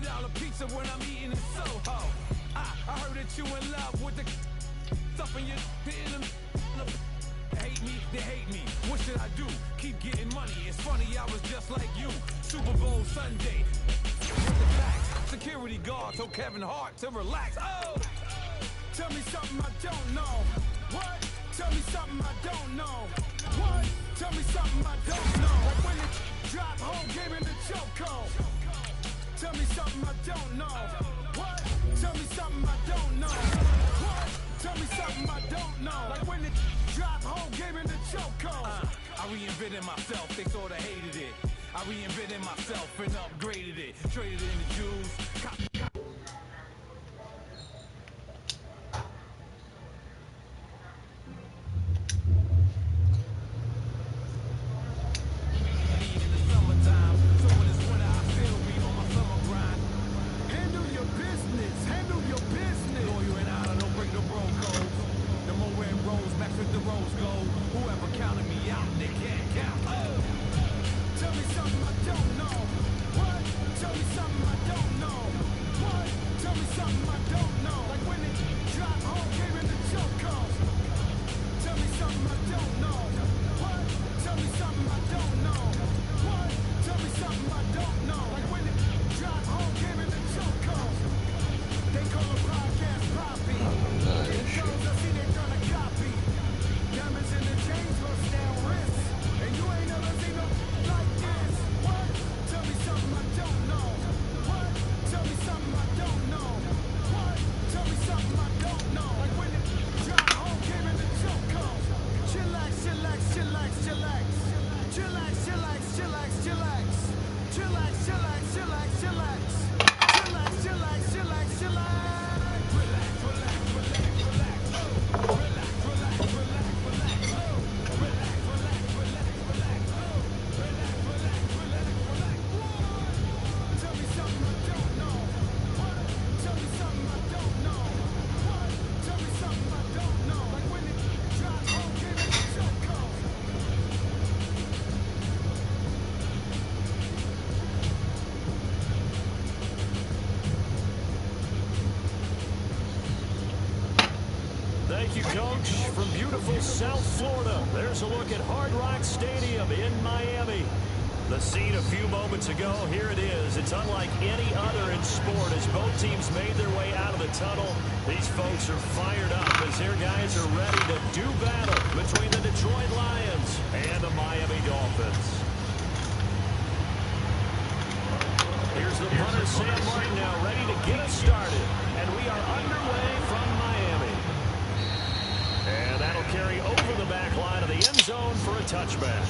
$20 pizza when I'm eating in Soho. I heard that you in love with the stuff in your hate me, they hate me. What should I do? Keep getting money. It's funny, I was just like you. Super Bowl Sunday. With the facts. Security guard told Kevin Hart to relax. Oh! Tell me something I don't know. What? Tell me something I don't know. What? Tell me something I don't know. Like when it drop home, game in the chokehold. Tell me something I don't know. What? Tell me something I don't know. What? Tell me something I don't know. Like when it drop home, game in the chokehold. I reinvented myself, they sorta hated it. I reinvented myself and upgraded it. Traded in the Jews. Thank you, Coach. From beautiful South Florida, there's a look at Hard Rock Stadium in Miami. The scene a few moments ago, here it is. It's unlike any other in sport as both teams made their way out of the tunnel. These folks are fired up as their guys are ready to do battle between the Detroit Lions and the Miami Dolphins. Here's the punter, Sam Martin, now ready to get us started. And we are underway from Miami. And that'll carry over the back line of the end zone for a touchback.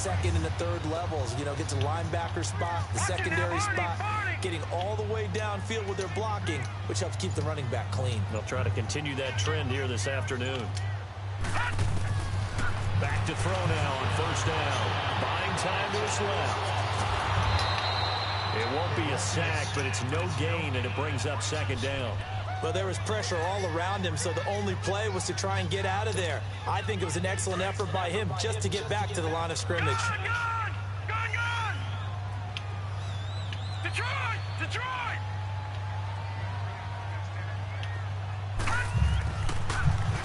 Second and the third levels, you know, get to linebacker spot, the secondary spot, getting all the way downfield with their blocking, which helps keep the running back clean. They'll try to continue that trend here this afternoon. Back to throw now on first down. Buying time to his left. It won't be a sack, but it's no gain, and it brings up second down. Well, there was pressure all around him, so the only play was to try and get out of there. I think it was an excellent effort by him just to get back to the line of scrimmage. Gone! Detroit!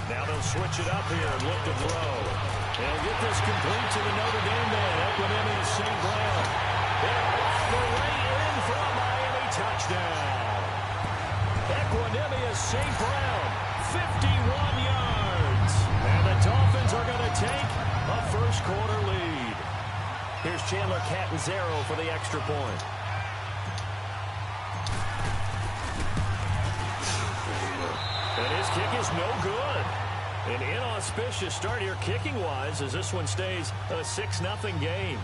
Now they'll switch it up here and look to throw. They'll get this complete to the Notre Dame man, Equanimous St. Brown. They're on the way in for a Miami touchdown. Equanimous St. Brown, 51 yards. And the Dolphins are going to take a first-quarter lead. Here's Chandler Catanzaro for the extra point. And his kick is no good. An inauspicious start here kicking-wise as this one stays a 6-0 game.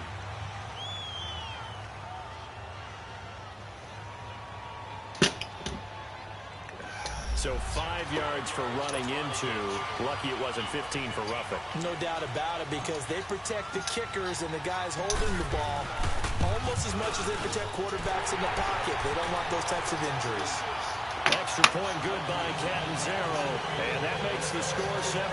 So 5 yards for running into. Lucky it wasn't 15 for roughing. No doubt about it, because they protect the kickers and the guys holding the ball almost as much as they protect quarterbacks in the pocket. They don't want those types of injuries. Extra point good by Catanzaro, and that makes the score 7-0.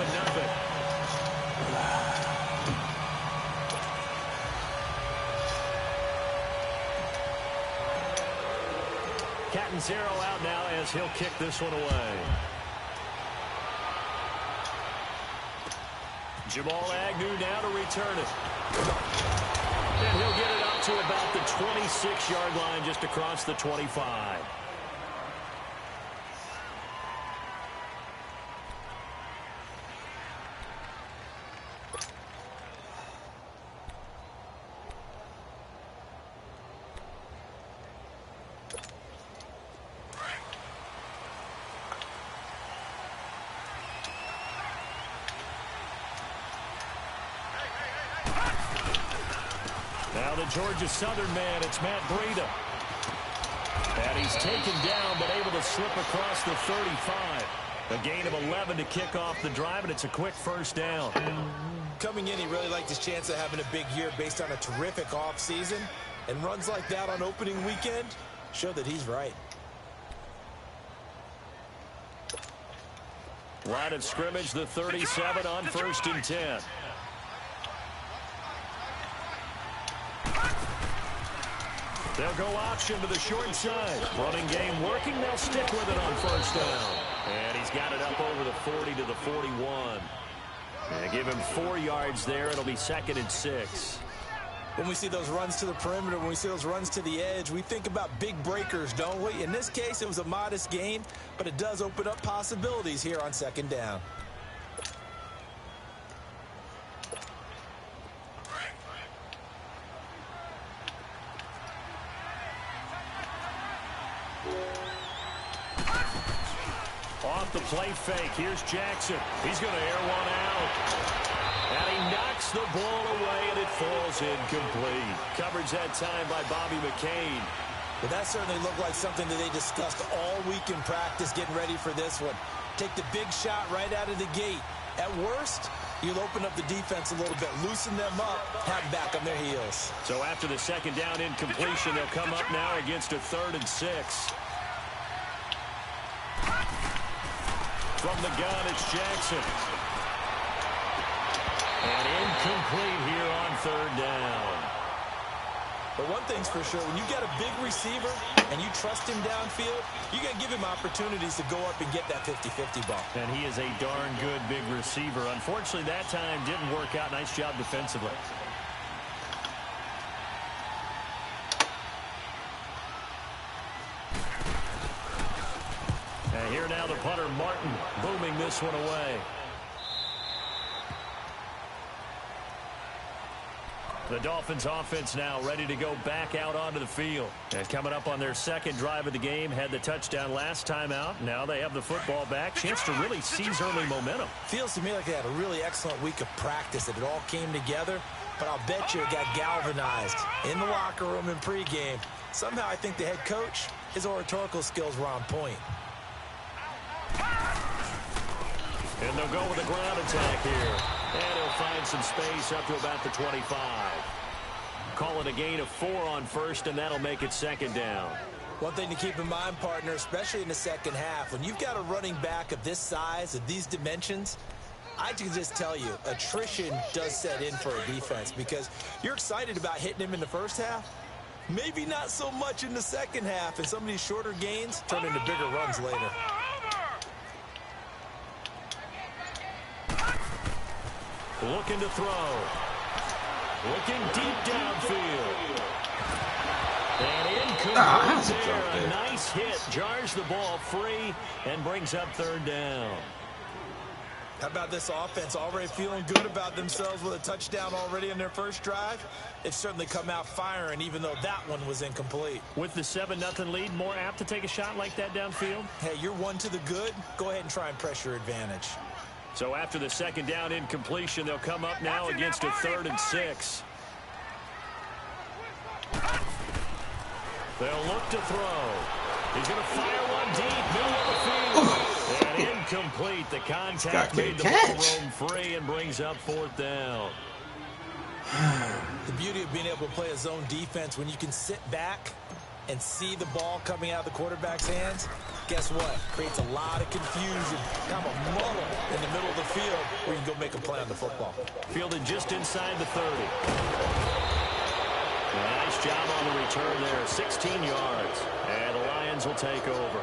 Catanzaro out now as he'll kick this one away. Jamal Agnew now to return it. And he'll get it up to about the 26-yard line, just across the 25. Now the Georgia Southern man, it's Matt Breida. And he's taken down, but able to slip across the 35. A gain of 11 to kick off the drive, and it's a quick first down. Coming in, he really liked his chance of having a big year based on a terrific offseason. And runs like that on opening weekend show that he's right. Line of scrimmage, the 37 on 1st and 10. They'll go option to the short side. Running game working. They'll stick with it on first down. And he's got it up over the 40 to the 41. And give him 4 yards there. It'll be 2nd and 6. When we see those runs to the perimeter, when we see those runs to the edge, we think about big breakers, don't we? In this case, it was a modest gain, but it does open up possibilities here on 2nd down. Off the play fake. Here's Jackson. He's going to air one out. And he knocks the ball away, and it falls incomplete. Coverage that time by Bobby McCain. But that certainly looked like something that they discussed all week in practice, getting ready for this one. Take the big shot right out of the gate. At worst, you'll open up the defense a little bit, loosen them up, have them back on their heels. So after the 2nd down incompletion, they'll come up now against a 3rd and 6. From the gun, it's Jackson. And incomplete here on 3rd down. But one thing's for sure, when you got a big receiver and you trust him downfield, you're going to give him opportunities to go up and get that 50-50 ball. And he is a darn good big receiver. Unfortunately, that time didn't work out. Nice job defensively. And here now the punter, Martin, booming this one away. The Dolphins offense now ready to go back out onto the field. And coming up on their 2nd drive of the game, had the touchdown last time out. Now they have the football back. Chance to really seize early momentum. Feels to me like they had a really excellent week of practice, that it all came together. But I'll bet you it got galvanized in the locker room in pregame. Somehow I think the head coach, his oratorical skills were on point. And they'll go with a ground attack here. And he'll find some space up to about the 25. Call it a gain of 4 on 1st, and that'll make it 2nd down. One thing to keep in mind, partner, especially in the 2nd half, when you've got a running back of this size, of these dimensions, I can just tell you, attrition does set in for a defense, because you're excited about hitting him in the 1st half, Maybe not so much in the second half, and some of these shorter gains turn into bigger runs later. Looking to throw. Looking deep downfield. And incomplete there. A nice hit. Jars the ball free and brings up third down. How about this offense already feeling good about themselves with a touchdown already in their first drive? They've certainly come out firing, even though that one was incomplete. With the 7-0 lead, more apt to take a shot like that downfield? Hey, you're one to the good. Go ahead and try and press your advantage. So after the second down incompletion, they'll come up now against a 3rd and 6. They'll look to throw. He's going to fire one deep, middle of the field. And incomplete. The contact made the ball roam free and brings up 4th down. The beauty of being able to play a zone defense when you can sit back and see the ball coming out of the quarterback's hands, guess what? Creates a lot of confusion. Kind of a muddle in the middle of the field where you can go make a play on the football. Fielded just inside the 30. Nice job on the return there, 16 yards. And the Lions will take over.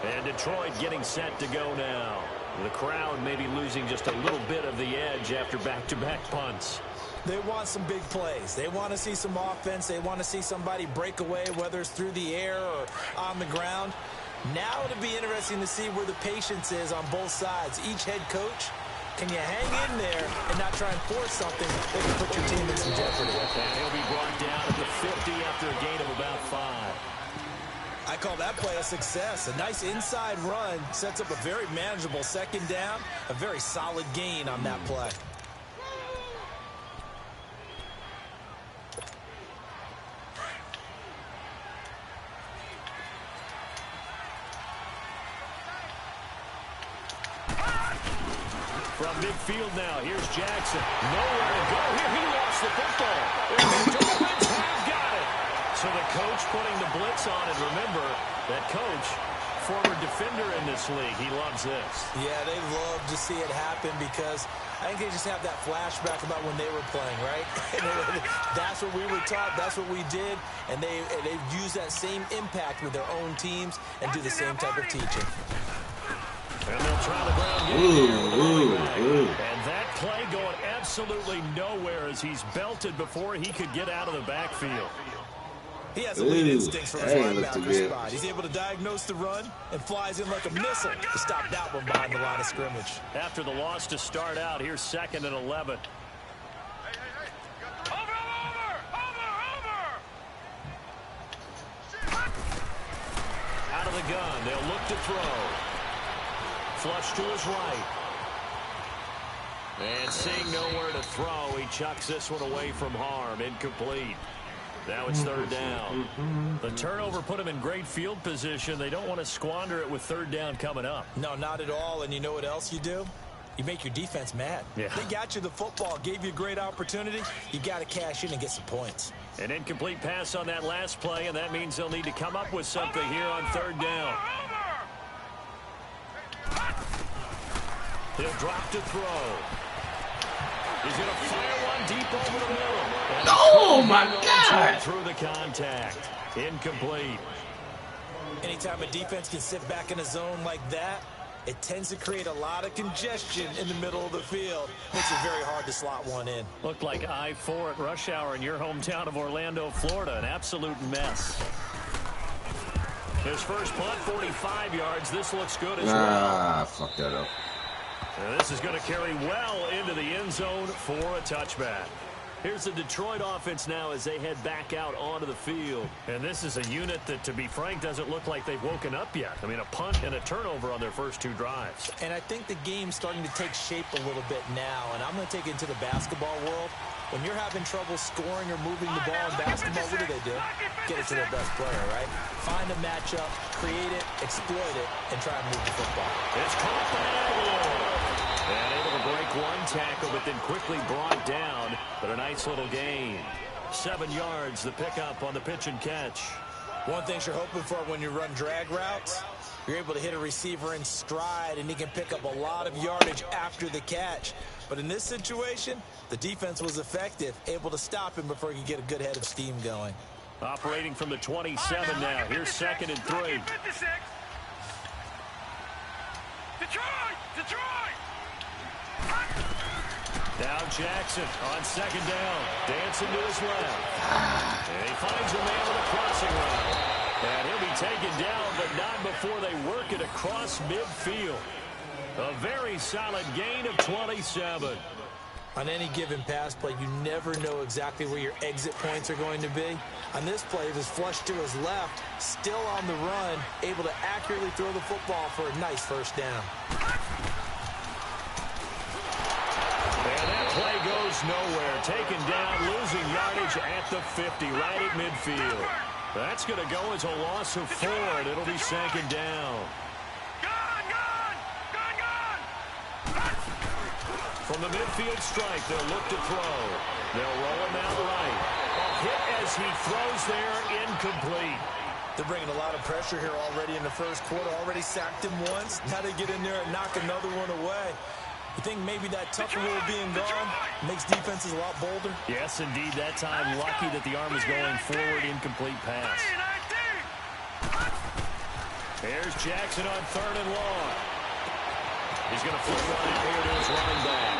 And Detroit getting set to go now. The crowd maybe losing just a little bit of the edge after back-to-back punts. They want some big plays. They want to see some offense. They want to see somebody break away, whether it's through the air or on the ground. Now it'll be interesting to see where the patience is on both sides. Each head coach, can you hang in there and not try and force something that can put your team in some jeopardy? And he'll be brought down at the 50 after a gain of about 5. I call that play a success. A nice inside run sets up a very manageable second down, a very solid gain on that play. From midfield now, here's Jackson. Nowhere to go here. He lost the football. And the Dolphins have got it. So the coach putting the blitz on. And remember, that coach, former defender in this league, he loves this. Yeah, they love to see it happen because I think they just have that flashback about when they were playing, right? That's what we were taught. That's what we did. And they use that same impact with their own teams and do the same type of teaching. And they'll try the ground game. And that play going absolutely nowhere as he's belted before he could get out of the backfield. He has elite instincts from his linebacker spot. He's able to diagnose the run and flies in like a missile to stop that one behind the line of scrimmage. After the loss to start out, here's 2nd and 11. Out of the gun, they'll look to throw. Flush to his right. And seeing nowhere to throw, he chucks this one away from harm. Incomplete. Now it's 3rd down. The turnover put him in great field position. They don't want to squander it with 3rd down coming up. No, not at all. And you know what else you do? You make your defense mad. Yeah. They got you the football, gave you a great opportunity. You got to cash in and get some points. An incomplete pass on that last play, and that means they'll need to come up with something here on 3rd down. He'll drop to throw. He's going to fire one deep over the middle. And oh, my God! Through the contact. Incomplete. Anytime a defense can sit back in a zone like that, it tends to create a lot of congestion in the middle of the field. Makes it very hard to slot one in. Looked like I-4 at rush hour in your hometown of Orlando, Florida. An absolute mess. His first punt, 45 yards. This looks good as well. Fuck that up. And this is going to carry well into the end zone for a touchback. Here's the Detroit offense now as they head back out onto the field. And this is a unit that, to be frank, doesn't look like they've woken up yet. I mean, a punt and a turnover on their first 2 drives. And I think the game's starting to take shape a little bit now. And I'm going to take it into the basketball world. When you're having trouble scoring or moving the ball in basketball, what do? Get it to their best player, right? Find a matchup, create it, exploit it, and try and move the football. It's caught by Aguilar. And able to break one tackle, but then quickly brought down. But a nice little gain. 7 yards, the pickup on the pitch and catch. One thing you're hoping for when you run drag routes, you're able to hit a receiver in stride, and he can pick up a lot of yardage after the catch. But in this situation, the defense was effective, able to stop him before he could get a good head of steam going. Operating from the 27 now. Here's 2nd and 3. Detroit! Down Jackson on 2nd down. Dancing to his left. And he finds a man with a crossing route. And he'll be taken down, but not before they work it across midfield. A very solid gain of 27. On any given pass play, you never know exactly where your exit points are going to be. On this play, it was flushed to his left, still on the run, able to accurately throw the football for a nice first down. And that play goes nowhere. Taken down, losing yardage at the 50, right at midfield. That's going to go as a loss of 4, and it'll be 2nd down. From the midfield strike, they'll look to throw. They'll roll him out right. A hit as he throws there, incomplete. They're bringing a lot of pressure here already in the first quarter. Already sacked him once. Now they get in there and knock another one away. You think maybe that tougher rule being gone makes defenses a lot bolder? Yes, indeed. That time, lucky that the arm is going forward, incomplete pass. There's Jackson on 3rd and long. He's going to flip one out here to his running back.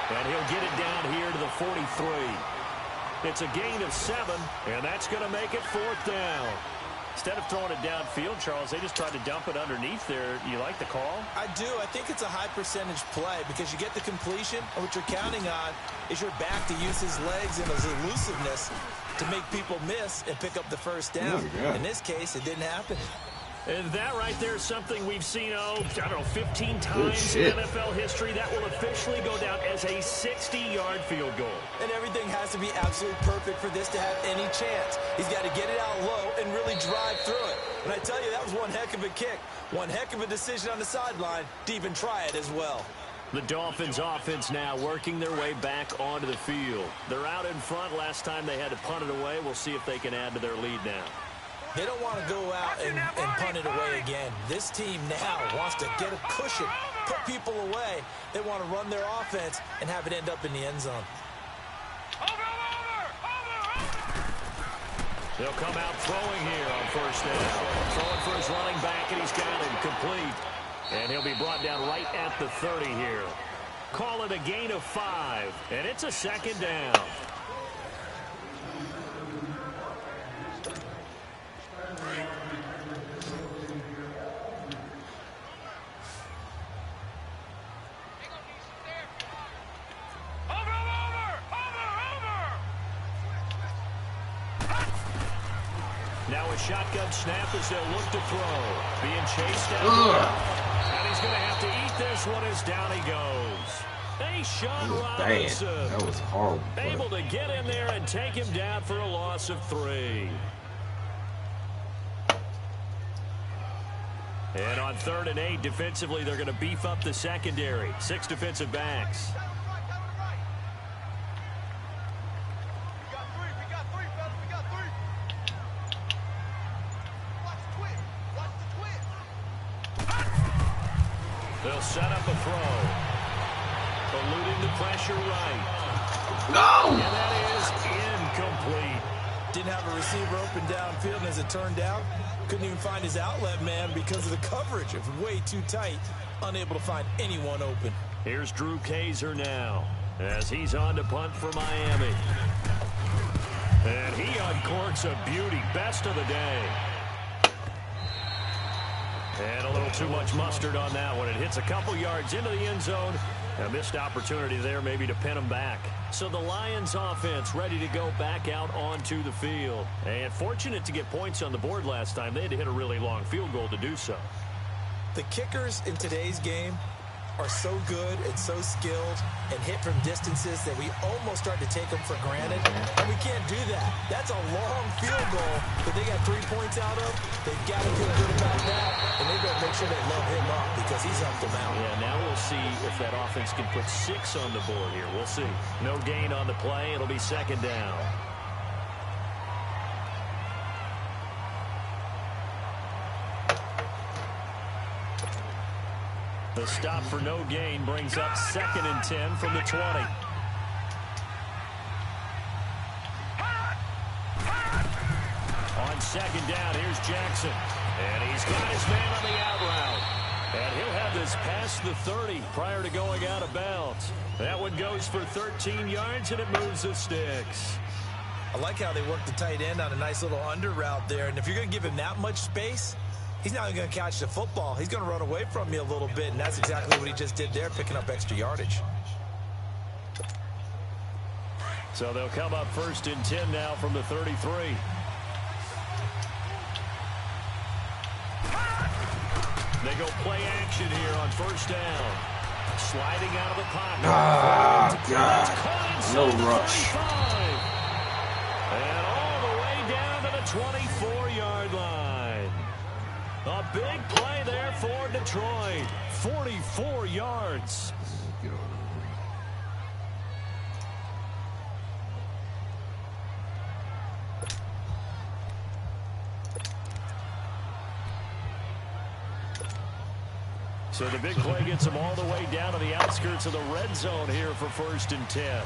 And he'll get it down here to the 43. It's a gain of 7, and that's going to make it 4th down. Instead of throwing it downfield, Charles, they just tried to dump it underneath there. You like the call? I do. I think it's a high-percentage play because you get the completion, and what you're counting on is your back to use his legs and his elusiveness to make people miss and pick up the first down. In this case, it didn't happen. And that right there is something we've seen, I don't know, 15 times in NFL history. That will officially go down as a 60-yard field goal. And everything has to be absolutely perfect for this to have any chance. He's got to get it out low and really drive through it. And I tell you, that was one heck of a kick. One heck of a decision on the sideline to even try it as well. The Dolphins offense now working their way back onto the field. They're out in front. Last time they had to punt it away. We'll see if they can add to their lead now. They don't want to go out and punt it away again. This team now wants to get a cushion, put people away. They want to run their offense and have it end up in the end zone. They'll come out throwing here on 1st down. Throwing for his running back, and he's got him complete. And he'll be brought down right at the 30 here. Call it a gain of 5, and it's a 2nd down. Now a shotgun snap as they'll look to throw. Being chased down. And he's going to have to eat this one as down he goes. Hey, Sean Robinson. That was horrible. Able to get in there and take him down for a loss of 3. And on 3rd and 8, defensively, they're going to beef up the secondary. 6 defensive backs. They'll set up a throw. Eluding the pressure right. No! And that is incomplete. Didn't have a receiver open downfield, and as it turned out, couldn't even find his outlet man because of the coverage. It was way too tight, unable to find anyone open. Here's Drew Kaiser now as he's on to punt for Miami. And he uncorks a beauty. Best of the day. And a little too much mustard on that one. It hits a couple yards into the end zone. A missed opportunity there maybe to pin them back. So the Lions offense ready to go back out onto the field. And fortunate to get points on the board last time. They had to hit a really long field goal to do so. The kickers in today's game are so good and so skilled and hit from distances that we almost start to take them for granted, and we can't do that. That's a long field goal that they got 3 points out of. They've got to feel good about that, and they've got to make sure they load him up because he's helped them out. Yeah, now we'll see if that offense can put 6 on the board here. We'll see. No gain on the play. It'll be 2nd down. The stop for no gain brings up 2nd and 10 from the 20. second down. Here's Jackson. And he's got his man on the out route. And he'll have this past the 30 prior to going out of bounds. That one goes for 13 yards, and it moves the sticks. I like how they work the tight end on a nice little under route there. And if you're going to give him that much space, he's not going to catch the football. He's going to run away from you a little bit, and that's exactly what he just did there, picking up extra yardage. So they'll come up 1st and 10 now from the 33. They go play action here on 1st down. Sliding out of the pocket. Ah, God. No rush. And all the way down to the 24-yard line. A big play there for Detroit. 44 yards. So the big play gets them all the way down to the outskirts of the red zone here for 1st and 10.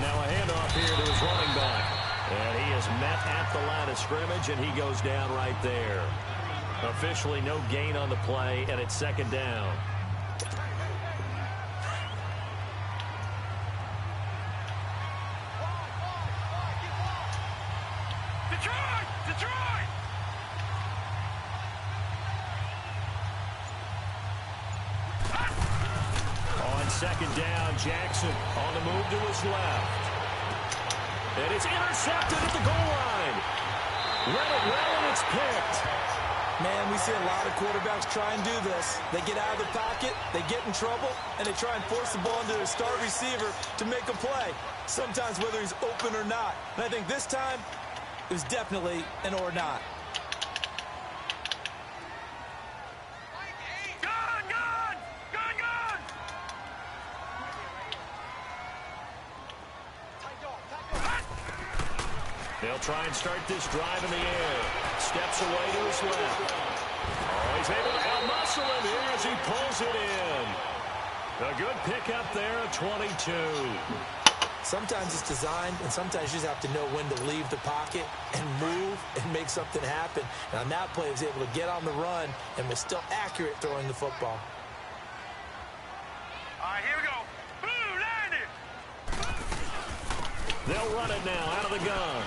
Now a handoff here to his running back. And he is met at the line of scrimmage, and he goes down right there. Officially no gain on the play, and it's 2nd down. Detroit! On 2nd down, Jackson on the move to his left. And it's intercepted at the goal line. Read it well, and it's picked. Man, we see a lot of quarterbacks try and do this. They get out of the pocket, they get in trouble, and they try and force the ball into their star receiver to make a play, sometimes whether he's open or not. And I think this time, it was definitely an or not. They'll try and start this drive in the air. Steps away to his left. Oh, he's able to out-muscle him here as he pulls it in. A good pickup there at 22. Sometimes it's designed, and sometimes you just have to know when to leave the pocket and move and make something happen. And on that play, he was able to get on the run and was still accurate throwing the football. All right, here we go. Blue, landed. They'll run it now out of the gun.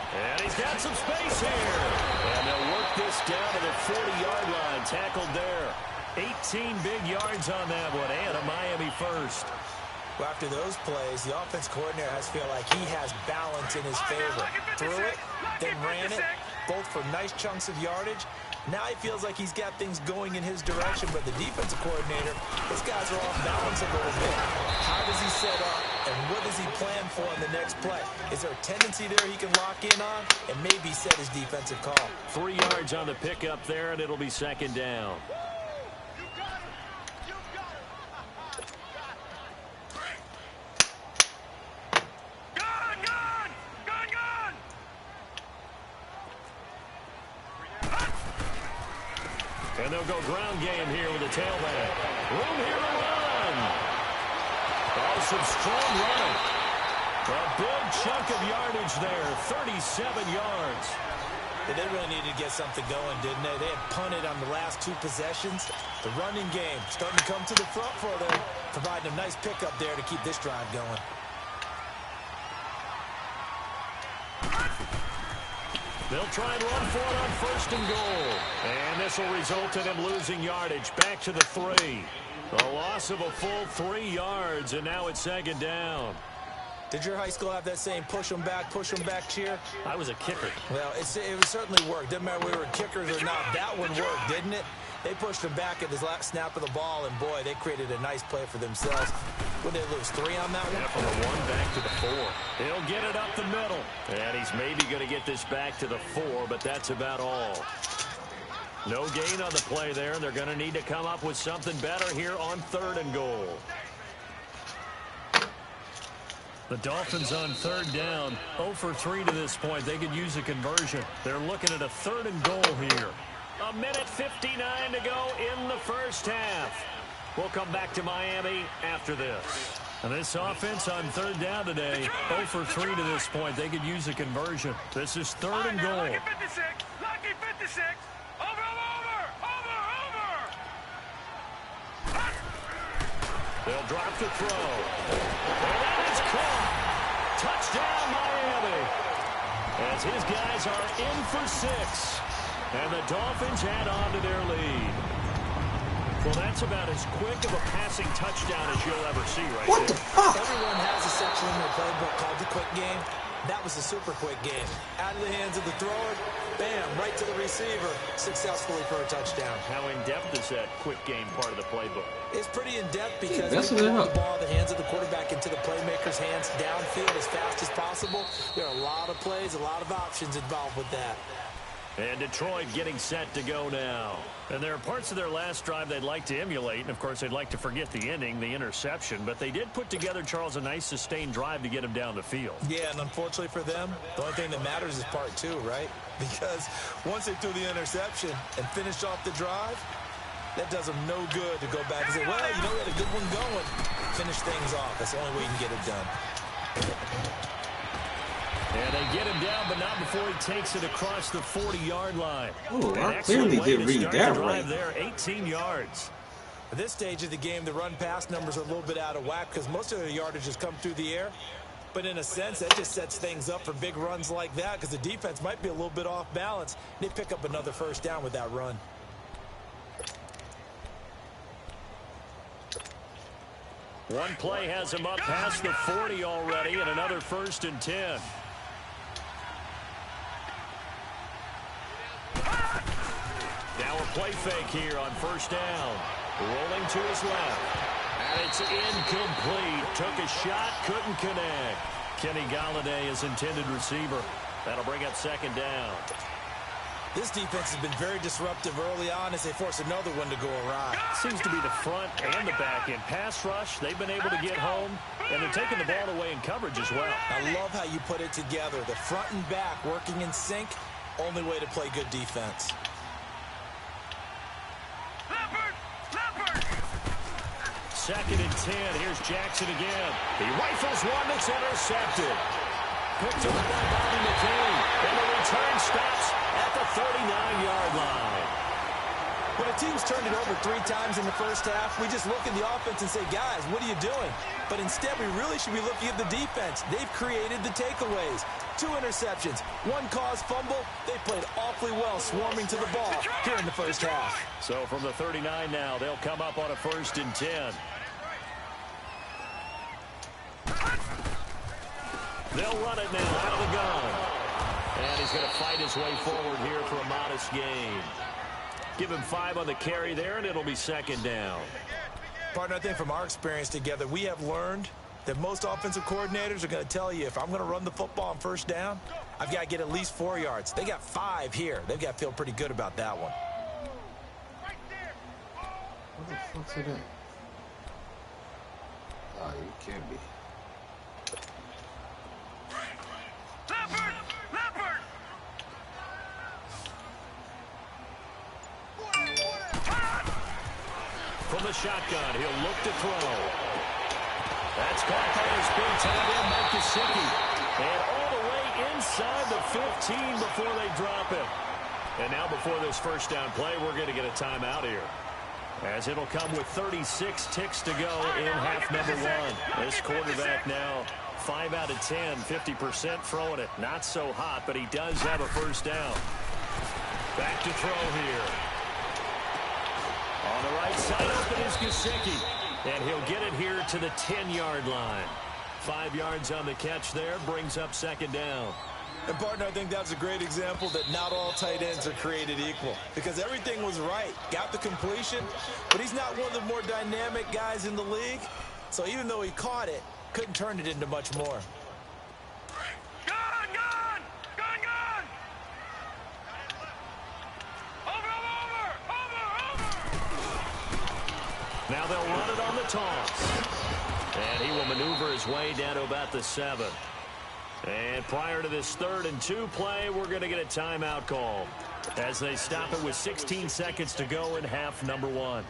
And he's got some space here. And they'll work this down to the 40-yard line. Tackled there. 18 big yards on that one. And a Miami first. Well, after those plays, the offense coordinator has to feel like he has balance in his favor. Threw it, then ran it, both for nice chunks of yardage. Now he feels like he's got things going in his direction, but the defensive coordinator, his guys are off balance a little bit. How does he set up, and what does he plan for in the next play? Is there a tendency there he can lock in on and maybe set his defensive call? 3 yards on the pickup there, and it'll be 2nd down. And they'll go ground game here with a tailback. Room here to run. Oh, some strong running. A big chunk of yardage there, 37 yards. They really needed to get something going, didn't they? They had punted on the last 2 possessions. The running game starting to come to the front for them, providing a nice pickup there to keep this drive going. They'll try and run for it on 1st and goal. And this will result in him losing yardage back to the 3. A loss of a full 3 yards, and now it's 2nd down. Did your high school have that same push them back cheer? I was a kicker. Well, it certainly worked. Didn't matter whether we were kickers or not. That one worked, didn't it? They pushed him back at the last snap of the ball, and boy, they created a nice play for themselves. Would they lose 3 on that one? Yeah, from the 1 back to the 4. He'll get it up the middle. And he's maybe going to get this back to the 4, but that's about all. No gain on the play there, and they're going to need to come up with something better here on 3rd and goal. The Dolphins on 3rd down, 0 for 3 to this point. They could use a conversion. They're looking at a 3rd and goal here. 1:59 to go in the first half. We'll come back to Miami after this. And this offense on third down today, 0 for 3 to this point. They could use a conversion. This is third and goal. Lucky 56. Lucky 56. Over. They'll drop the throw. And that is caught. Touchdown, Miami. As his guys are in for 6. And the Dolphins add on to their lead. Well, that's about as quick of a passing touchdown as you'll ever see right there. What the fuck? Everyone has a section in their playbook called the quick game. That was a super quick game. Out of the hands of the thrower, bam, right to the receiver, successfully for a touchdown. How in-depth is that quick game part of the playbook? It's pretty in-depth because that's they put it the ball in the hands of the quarterback into the playmaker's hands downfield as fast as possible. There are a lot of plays, a lot of options involved with that. And Detroit getting set to go now. And there are parts of their last drive they'd like to emulate. And, of course, they'd like to forget the inning, the interception. But they did put together, Charles, a nice sustained drive to get him down the field. Yeah, and unfortunately for them, the only thing that matters is part 2, right? Because once they threw the interception and finished off the drive, that does them no good to go back and say, well, you know, we had a good one going. Finish things off. That's the only way you can get it done. And they get him down, but not before he takes it across the 40-yard line. Oh, I clearly did read that right. There, 18 yards. At this stage of the game, the run-pass numbers are a little bit out of whack because most of their yardage has come through the air. But in a sense, that just sets things up for big runs like that because the defense might be a little bit off balance. They pick up another first down with that run. One play has him up past the 40 already, and another 1st and 10. Now a play fake here on first down. Rolling to his left. And it's incomplete. Took a shot, couldn't connect. Kenny Galladay is intended receiver. That'll bring up 2nd down. This defense has been very disruptive early on as they force another one to go awry. Seems to be the front and the back end. Pass rush, they've been able to get home, and they're taking the ball away in coverage as well. I love how you put it together. The front and back working in sync. Only way to play good defense. Second and 10. Here's Jackson again. He rifles one that's intercepted. Picked up by Bobby McCain. And the return stops at the 39-yard line. When a team's turned it over 3 times in the first half, we just look at the offense and say, guys, what are you doing? But instead, we really should be looking at the defense. They've created the takeaways. 2 interceptions, 1 caused fumble. They played awfully well swarming to the ball here in the first half. So from the 39 now, they'll come up on a 1st and 10. They'll run it now out of the gun. And he's going to fight his way forward here for a modest gain. Give him 5 on the carry there, and it'll be 2nd down. Partner, I think from our experience together, we have learned that most offensive coordinators are going to tell you, if I'm going to run the football on first down, I've got to get at least 4 yards. They got 5 here. They've got to feel pretty good about that one. What the fuck's it at? Oh, you can't be. From the shotgun, he'll look to throw. That's caught by his big tight end, Mike Gesicki. And all the way inside the 15 before they drop him. And now before this first down play, we're going to get a timeout here. As it'll come with 36 ticks to go in half number 1. This quarterback now 5 out of 10, 50% throwing it. Not so hot, but he does have a first down. Back to throw here. On the right side open is Gesicki. And he'll get it here to the 10-yard line. 5 yards on the catch there, brings up 2nd down. And, partner, I think that's a great example that not all tight ends are created equal. Because everything was right. Got the completion, but he's not one of the more dynamic guys in the league. So even though he caught it, couldn't turn it into much more. Now they'll run it on the toss. And he will maneuver his way down to about the 7. And prior to this 3rd and 2 play, we're going to get a timeout call as they stop it with 16 seconds to go in half number 1.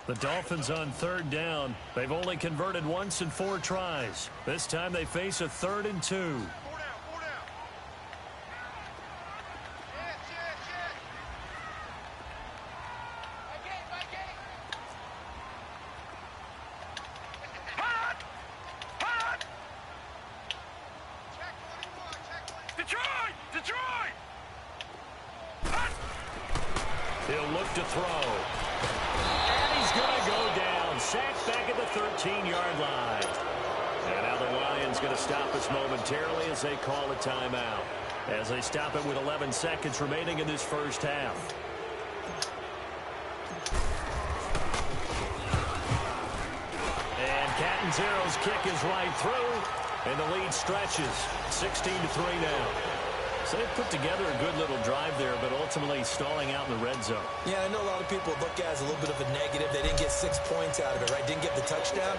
The Dolphins on 3rd down. They've only converted once in 4 tries. This time they face a 3rd and 2. He'll look to throw. And he's going to go down. Sacked back at the 13-yard line. And now the Lions going to stop us momentarily as they call a timeout. As they stop it with 11 seconds remaining in this first half. And Catanzaro's kick is right through. And the lead stretches. 16-3 now. So they've put together a good little drive there, but ultimately stalling out in the red zone. Yeah, I know a lot of people look at it as a little bit of a negative. They didn't get 6 points out of it, right? Didn't get the touchdown.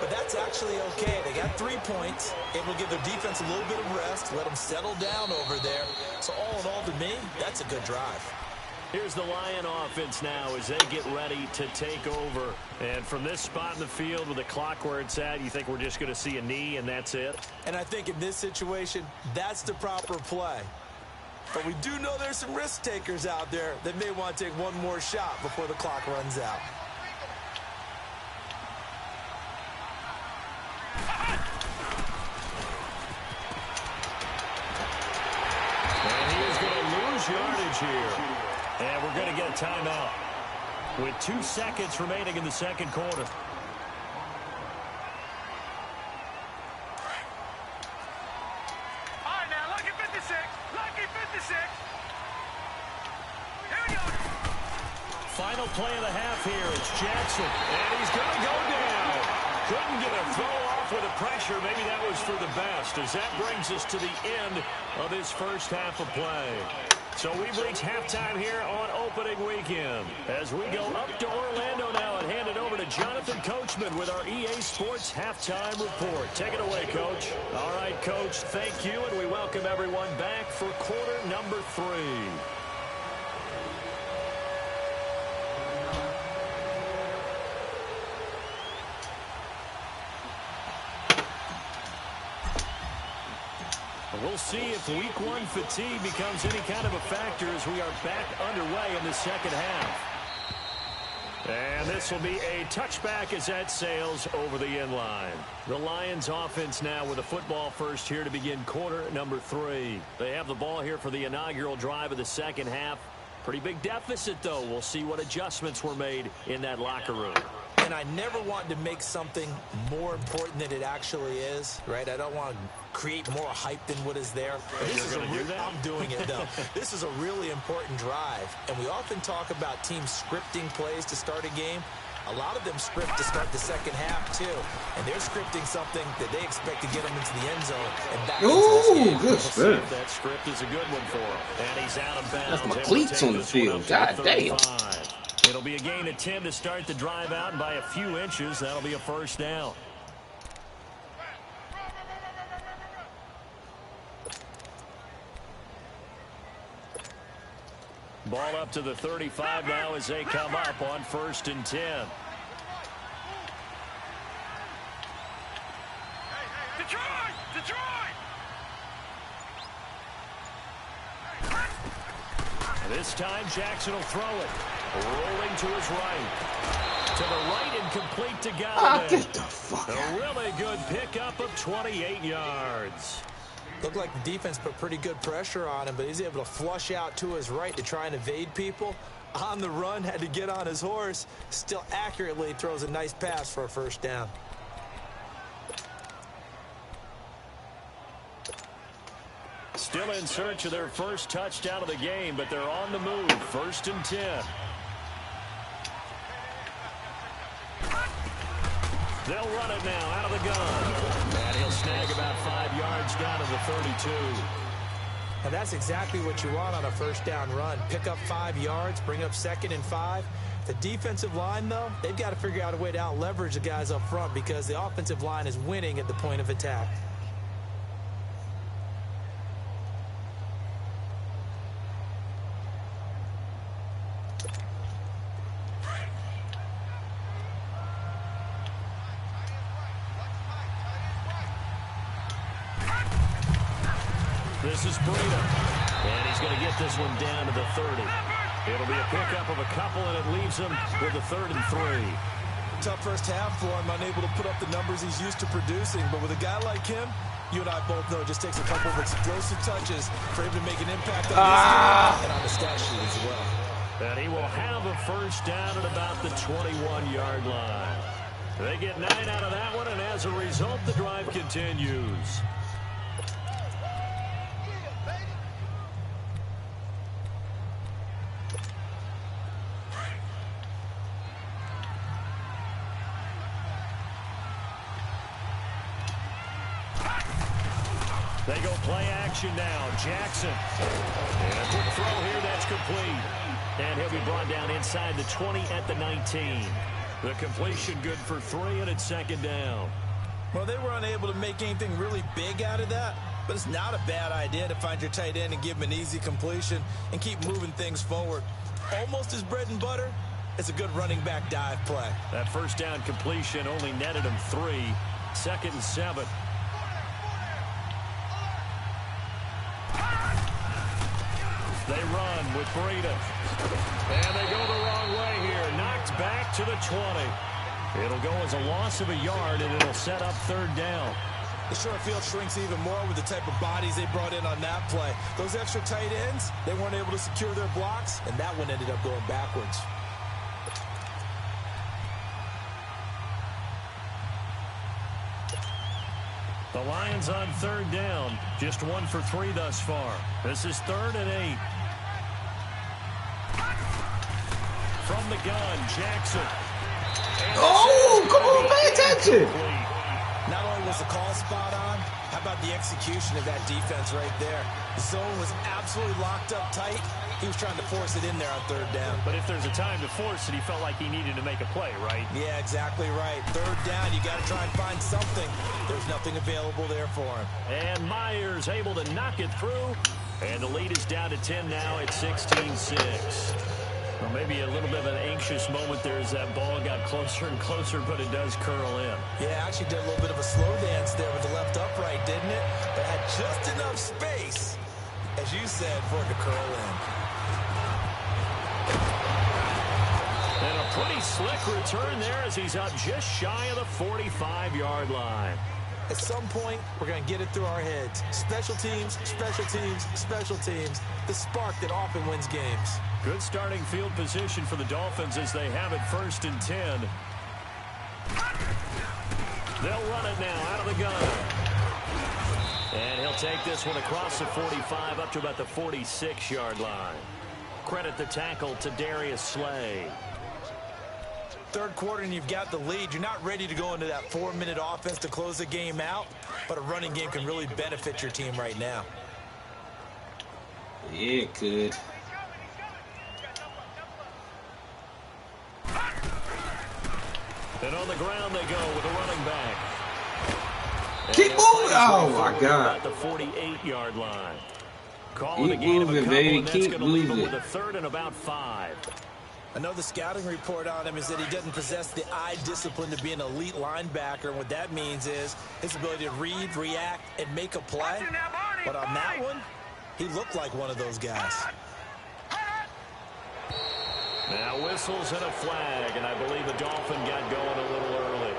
But that's actually okay. They got 3 points. Able to give their defense a little bit of rest, let them settle down over there. So all in all, to me, that's a good drive. Here's the Lion offense now as they get ready to take over. And from this spot in the field with the clock where it's at, you think we're just going to see a knee and that's it? And I think in this situation, that's the proper play. But we do know there's some risk takers out there that may want to take one more shot before the clock runs out. And he is going to lose yardage here. And we're going to get a timeout with 2 seconds remaining in the second quarter. All right, now, lucky 56. Lucky 56. Here we go. Final play of the half here. It's Jackson. And he's going to go down. Couldn't get a throw off with the pressure. Maybe that was for the best, as that brings us to the end of this first half of play. So we've reached halftime here on opening weekend. As we go up to Orlando now and hand it over to Jonathan Coachman with our EA Sports Halftime Report. Take it away, Coach. All right, Coach, thank you, and we welcome everyone back for quarter number 3. We'll see if week 1 fatigue becomes any kind of a factor as we are back underway in the second half. And this will be a touchback as that sails over the end line. The Lions offense now with a football first here to begin quarter number 3. They have the ball here for the inaugural drive of the second half. Pretty big deficit, though. We'll see what adjustments were made in that locker room. And I never want to make something more important than it actually is, right? I don't want to create more hype than what is there. I'm doing it, though. This is a really important drive. And we often talk about teams scripting plays to start a game. A lot of them script to start the second half, too. And they're scripting something that they expect to get them into the end zone and back into this game. Good script. That script is a good one for him. And he's out of bounds. That's my cleats on the field. God damn. It'll be a gain of 10 to start the drive out, and by a few inches, that'll be a first down. Ball up to the 35 now as they come up on 1st and 10. Detroit! This time, Jackson will throw it. Rolling to his right. To the right and complete to Galladay. Get the fuck out. A really good pickup of 28 yards. Looked like the defense put pretty good pressure on him, but he's able to flush out to his right to try and evade people. On the run, had to get on his horse. Still accurately throws a nice pass for a first down. Still in search of their first touchdown of the game, but they're on the move. 1st and 10. They'll run it now out of the gun. And he'll snag about 5 yards down to the 32. And that's exactly what you want on a first down run. Pick up 5 yards, bring up 2nd and 5. The defensive line, though, they've got to figure out a way to out-leverage the guys up front because the offensive line is winning at the point of attack. This is Breida. And he's going to get this one down to the 30. It'll be a pickup of a couple, and it leaves him with a 3rd and 3. Tough first half for him, unable to put up the numbers he's used to producing. But with a guy like him, you and I both know it just takes a couple of explosive touches for him to make an impact on this team and on the stat sheet as well. And he will have a first down at about the 21-yard line. They get 9 out of that one, and as a result, the drive continues. They go play action now. Jackson. And a quick throw here. That's complete. And he'll be brought down inside the 20 at the 19. The completion good for 3, and it's 2nd down. Well, they were unable to make anything really big out of that, but it's not a bad idea to find your tight end and give him an easy completion and keep moving things forward. Almost his bread and butter. It's a good running back dive play. That first down completion only netted him 3. 2nd and 7. They run with Breida. And they go the wrong way here. Knocked back to the 20. It'll go as a loss of a yard, and it'll set up 3rd down. The short field shrinks even more with the type of bodies they brought in on that play. Those extra tight ends, they weren't able to secure their blocks, and that one ended up going backwards. The Lions on 3rd down. Just 1 for 3 thus far. This is 3rd and 8. From the gun, Jackson. Oh, come on, pay attention. Not only was the call spot on, how about the execution of that defense right there? The zone was absolutely locked up tight. He was trying to force it in there on 3rd down. But if there's a time to force it, he felt like he needed to make a play, right? Yeah, exactly right. 3rd down, you got to try and find something. There's nothing available there for him. And Myers able to knock it through. And the lead is down to 10 now at 16-6. Well, maybe a little bit of an anxious moment there as that ball got closer and closer, but it does curl in. Yeah, actually did a little bit of a slow dance there with the left upright, didn't it? But had just enough space, as you said, for it to curl in. And a pretty slick return there as he's up just shy of the 45-yard line. At some point, we're going to get it through our heads. Special teams, special teams, special teams. The spark that often wins games. Good starting field position for the Dolphins as they have it 1st and 10. They'll run it now out of the gun. And he'll take this one across the 45 up to about the 46-yard line. Credit the tackle to Darius Slay. 3rd quarter and you've got the lead. You're not ready to go into that 4-minute offense to close the game out, but a running game can really benefit your team right now. Yeah, it could. And on the ground they go with a running back. Keep moving! Oh my God! At the 48-yard line. Keep moving, baby. Keep moving. With a 3rd and about 5. I know the scouting report on him is that he doesn't possess the eye discipline to be an elite linebacker. And what that means is his ability to read, react, and make a play. But on that one, he looked like one of those guys. Now whistles and a flag, and I believe the Dolphin got going a little early.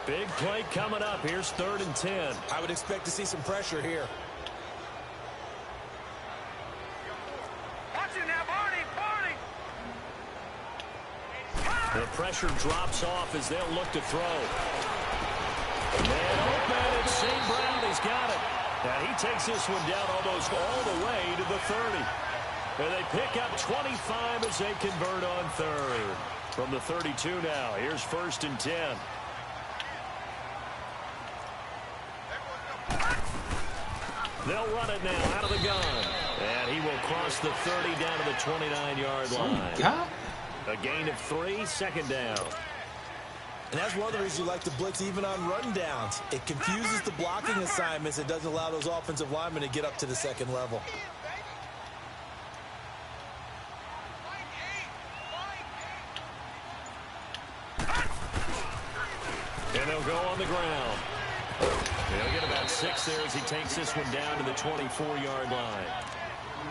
Big play coming up. Here's 3rd and 10. I would expect to see some pressure here. The pressure drops off as they'll look to throw. And open, it's St. Brown. He's got it. Now he takes this one down almost all the way to the 30. And they pick up 25 as they convert on 3rd. From the 32 now, here's 1st and 10. They'll run it now out of the gun. And he will cross the 30 down to the 29-yard line. God. A gain of 3, 2nd down. And that's one of the reasons you like to blitz even on run downs. It confuses the blocking assignments. It doesn't allow those offensive linemen to get up to the 2nd level. he'll go on the ground. He'll get about 6 there as he takes this one down to the 24-yard line.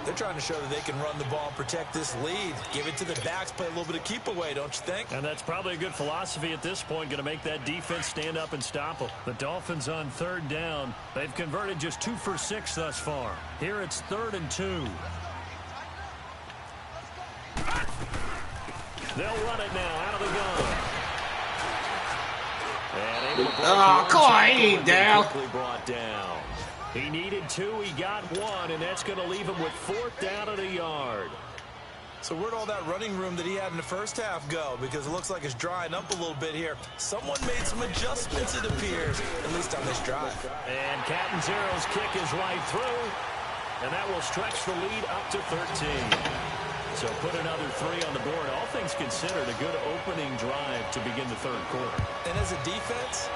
They're trying to show that they can run the ball and protect this lead. Give it to the backs, play a little bit of keep away, don't you think? And that's probably a good philosophy at this point, going to make that defense stand up and stop them. The Dolphins on 3rd down. They've converted just 2 for 6 thus far. Here it's 3rd and 2. They'll run it now out of the gun. Oh, come on, he ain't down. Quickly brought down. He needed 2, he got 1, and that's going to leave him with 4th down at a yard. So where'd all that running room that he had in the first half go? Because it looks like it's drying up a little bit here. Someone made some adjustments, it appears, at least on this drive. And Catanzaro's kick is right through, and that will stretch the lead up to 13. So put another 3 on the board. All things considered, a good opening drive to begin the 3rd quarter. And as a defense,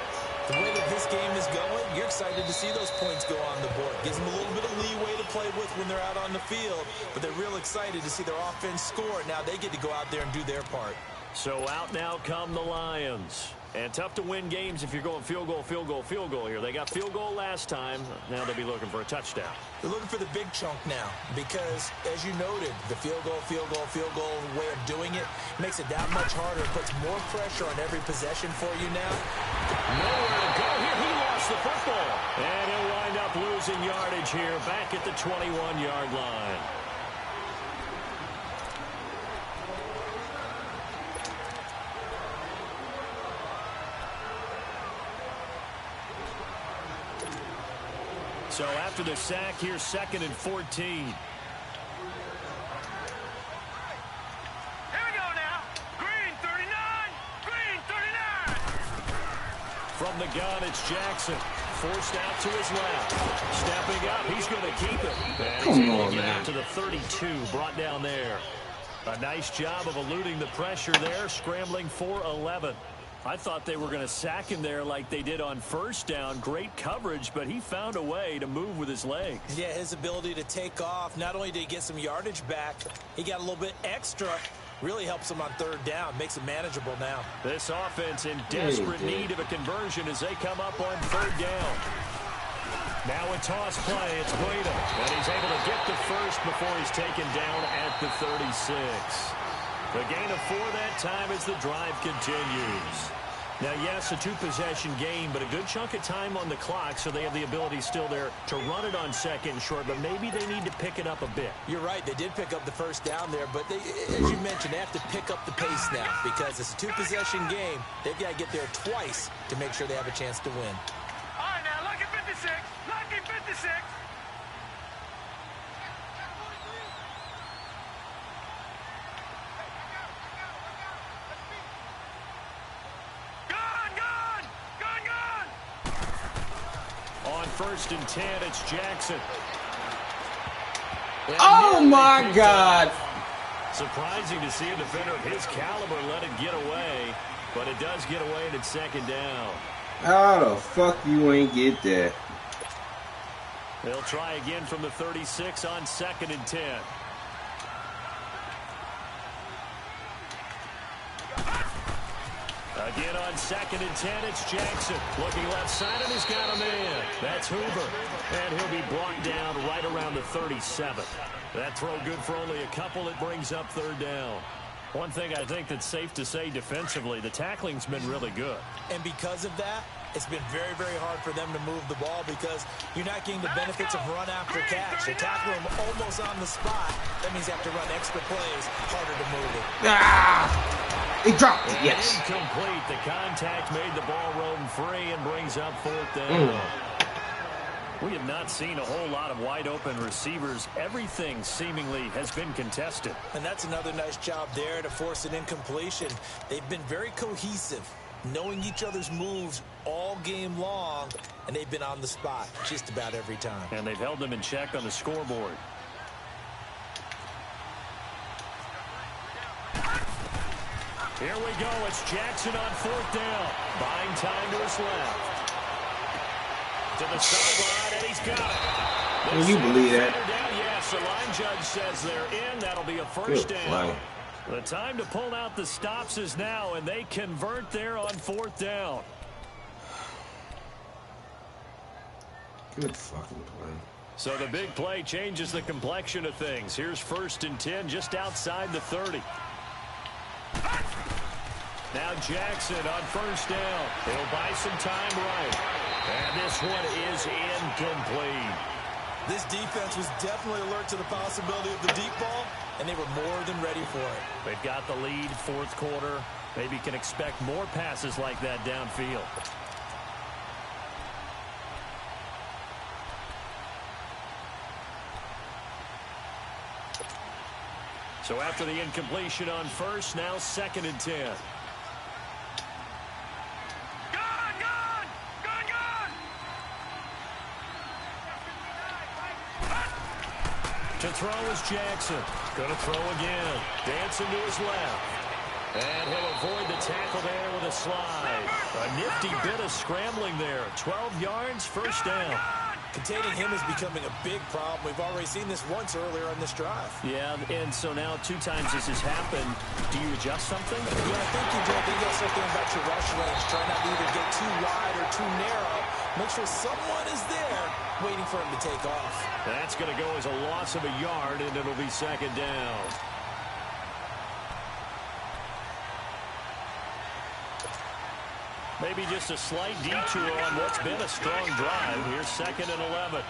the way that this game is going, you're excited to see those points go on the board. Gives them a little bit of leeway to play with when they're out on the field, but they're real excited to see their offense score. Now they get to go out there and do their part. So out now come the Lions. And tough to win games if you're going field goal, field goal, field goal here. They got field goal last time. Now they'll be looking for a touchdown. They're looking for the big chunk now because, as you noted, the field goal way of doing it makes it that much harder. It puts more pressure on every possession for you now. Nowhere to go here. He lost the football. And he'll wind up losing yardage here back at the 21-yard line. So after the sack, here's 2nd and 14. Here we go now. Green 39. Green 39. From the gun, it's Jackson. Forced out to his left. Stepping up, he's going to keep it. And he's able to get out to the 32, brought down there. A nice job of eluding the pressure there, scrambling for 11. I thought they were going to sack him there like they did on 1st down. Great coverage, but he found a way to move with his legs. Yeah, his ability to take off. Not only did he get some yardage back, he got a little bit extra. Really helps him on 3rd down. Makes it manageable now. This offense in desperate need of a conversion as they come up on 3rd down. Now a toss play. It's Breda. And he's able to get the first before he's taken down at the 36. The gain of 4 that time as the drive continues. Now, yes, a 2-possession game, but a good chunk of time on the clock, so they have the ability still there to run it on 2nd and short, but maybe they need to pick it up a bit. You're right. They did pick up the 1st down there, but they, as you mentioned, they have to pick up the pace now because it's a 2-possession game. They've got to get there twice to make sure they have a chance to win. All right, now, lucky 56. Lucky 56. On 1st and 10, it's Jackson. Oh, my God. Surprising to see a defender of his caliber let it get away, but it does get away and it's 2nd down. How the fuck you ain't get that? They'll try again from the 36 on 2nd and 10. Again on 2nd and 10, it's Jackson. Looking left side, and he's got him in. That's Hoover. And he'll be brought down right around the 37. That throw good for only a couple. It brings up 3rd down. One thing I think that's safe to say defensively, the tackling's been really good. And because of that, it's been very, very hard for them to move the ball because you're not getting the benefits of run after catch. They tackle him almost on the spot. That means they have to run extra plays, harder to move it. He dropped it, yes. Incomplete. The contact made the ball roam free and brings up 4th down. We have not seen a whole lot of wide-open receivers. Everything seemingly has been contested. And that's another nice job there to force an incompletion. They've been very cohesive, knowing each other's moves all game long, and they've been on the spot just about every time. And they've held them in check on the scoreboard. Here we go. It's Jackson on 4th down. Buying time to his left. To the sideline, and he's got it. Can you believe that? Yes, the line judge says they're in. That'll be a 1st down. The time to pull out the stops is now, and they convert there on 4th down. Good fucking play. So the big play changes the complexion of things. Here's 1st and 10 just outside the 30. Now Jackson on 1st down. He'll buy some time right. And this one is incomplete. This defense was definitely alert to the possibility of the deep ball, and they were more than ready for it. They've got the lead, 4th quarter. Maybe can expect more passes like that downfield. So after the incompletion on 1st, now 2nd and 10. To throw is Jackson. Going to throw again. Dancing to his left. And he'll avoid the tackle there with a slide. A nifty bit of scrambling there. 12 yards, 1st down. Containing him is becoming a big problem. We've already seen this once earlier on this drive. Yeah, and so now 2 times this has happened. Do you adjust something? Yeah, I think you do. I think you got to start thinking about your rush lanes. Try not to either get too wide or too narrow. Make sure someone is there waiting for him to take off. That's going to go as a loss of a yard, and it'll be 2nd down. Maybe just a slight detour on what's been a strong drive. Here's 2nd and 11.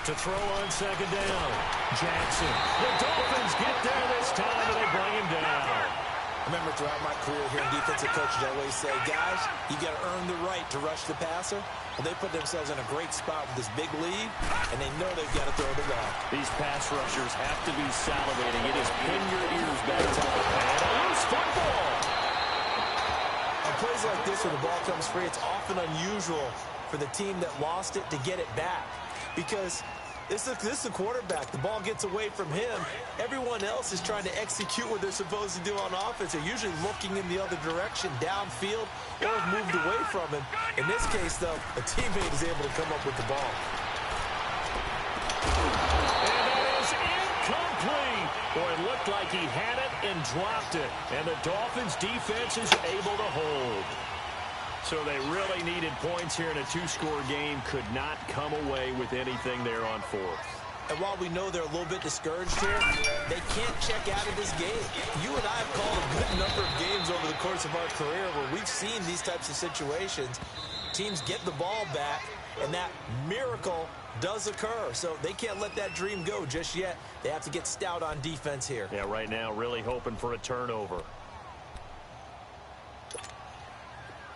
To throw on 2nd down. Jackson. The Dolphins get there this time, and they bring him down. I remember throughout my career here in defensive coaches, I always say, guys, you got to earn the right to rush the passer. Well, they put themselves in a great spot with this big lead, and they know they've got to throw the ball. These pass rushers have to be salivating. It is pin your ears back time. And a loose football. On plays like this, when the ball comes free, it's often unusual for the team that lost it to get it back. Because this is the quarterback. The ball gets away from him. Everyone else is trying to execute what they're supposed to do on offense. They're usually looking in the other direction, downfield, or have moved away from him. In this case, though, a teammate is able to come up with the ball. And that is incomplete. Boy, it looked like he had it and dropped it. And the Dolphins' defense is able to hold. So they really needed points here in a 2-score game. Could not come away with anything there on 4th. And while we know they're a little bit discouraged here, they can't check out of this game. You and I have called a good number of games over the course of our career where we've seen these types of situations. Teams get the ball back, and that miracle does occur. So they can't let that dream go just yet. They have to get stout on defense here. Yeah, right now really hoping for a turnover.